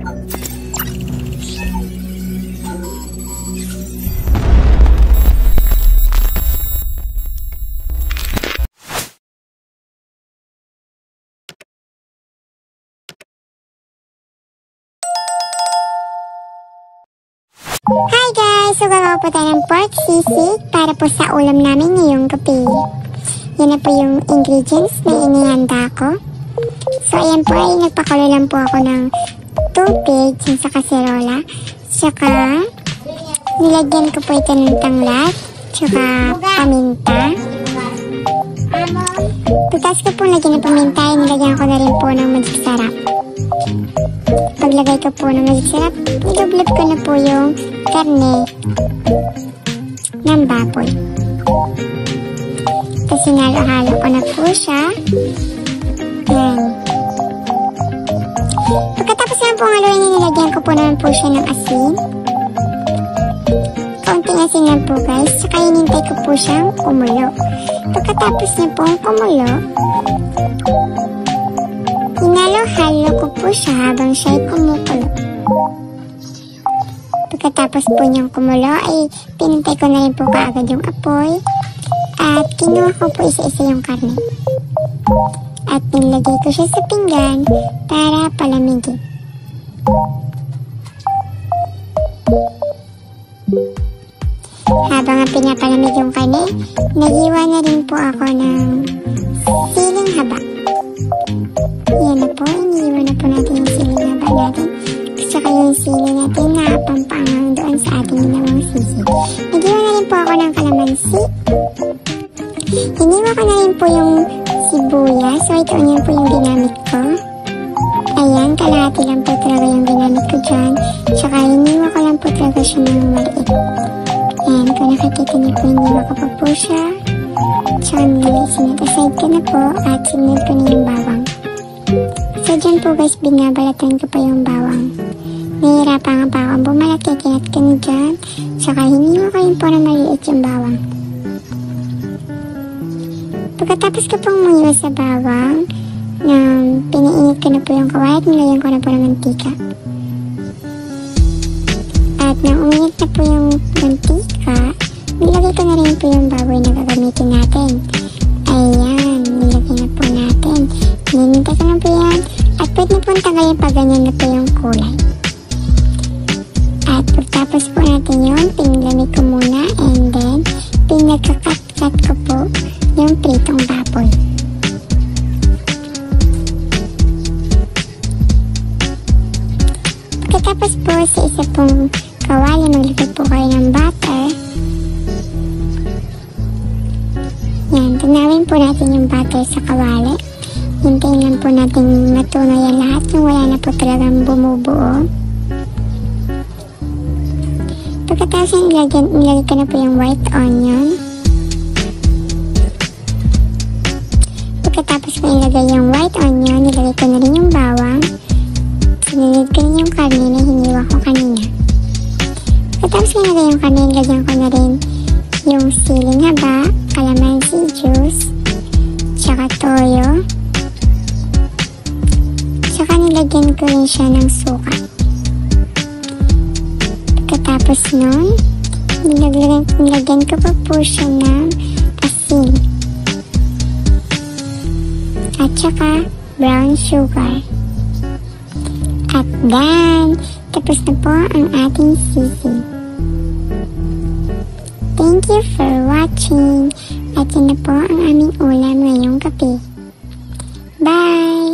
Hi guys! So gagawa po tayo ng pork sisig para po sa ulam namin ngayong gabi. Yan na po yung ingredients na inihanda ko. So ayan po ay nagpakulo lang po ako ng tubig sa kaserola. Tsaka nilagyan ko po ito ng tanglad. Tsaka paminta. Pagkas ko po lagyan ng paminta, nilagyan ko na rin po ng magic sarap. Paglagay ko po ng magic sarap, nilublog ko na po yung karne ng baboy. Tapos sinalo-halo ko na po siya. Ayan. Pagkatapos naman po ang haluin, nilagyan ko po naman po siya ng asin. Kaunting asin lang po guys. Tsaka hinintay ko po siyang kumulo. Pagkatapos niya po ang kumulo, hinalo-halo ko po siya habang siya ay kumukulo. Pagkatapos po niyang kumulo ay pinintay ko na rin po kaagad yung apoy at kinuha ko po isa-isa yung karne. At nilagay ko siya sa pinggan para palamigin. Habang pinapalamig yung karne, naghiwa na rin po ako ng siling haba. Yan na po, iniiwan na po natin yung siling haba natin. Tsaka yung sili natin na pampangang doon sa ating ginawang sisig. Naghiwa na rin po ako ng kalamansi. Hiniwa ko na rin po yung sibuyas. So ito yun po yung ginamit ko. Ayan, kalahati lang po talaga yung ginamit ko dyan. Tsaka hiniwa ko lang po talaga siya ng maliit. Ayan, kung nakikita niyo po, hiniwa ko pa po siya. Tsaka sinat-aside ko na po at sinunod ko na yung bawang. So dyan po guys, binabalatan ko pa yung bawang. Nahihirapan ang bawang bumalat, kaya kinat ko na dyan. Tsaka hiniwa ko rin po na maliit yung bawang. Pagkatapos ko pong muhiwa sa bawang, pinainit ko na po yung kawali at nilagyan ko na po ng mantika. At nang uminit na po yung mantika, nilagay ko na rin po yung baboy na gagamitin natin. Ayan, nilagay na po natin. Ninintay ko na po yan. At pwede na po tanggalin pag ganyan na po yung kulay. At pagtapos po natin yun, pinilamig ko muna and then pinagkakat-kat ko po yung pritong baboy. Pagkatapos po sa isa pong kawali, maglagay po kayo ng butter. Yan, tunawin po natin yung butter sa kawali. Hintayin lang po natin matunaw yan lahat yung wala na po talagang bumubuo. Pagkatapos yung nilagay ko na po yung white onion. Pagkatapos ko ilagay yung white onion, nilagay ko na rin yung bawang. Sinunod ko na yung karne na hiniwa ko kanina. Pagkatapos ko ilagay yung karne, nilagyan ko na rin yung siling haba, calamansi juice, tsaka toyo. Tsaka nilagyan ko rin siya ng suka. Pagkatapos nun, nilagyan ko pa po siya ng asin. At saka brown sugar. At done! Tapos na po ang ating sisig. Thank you for watching. At yun na po ang aming ulam ngayong gabi. Bye!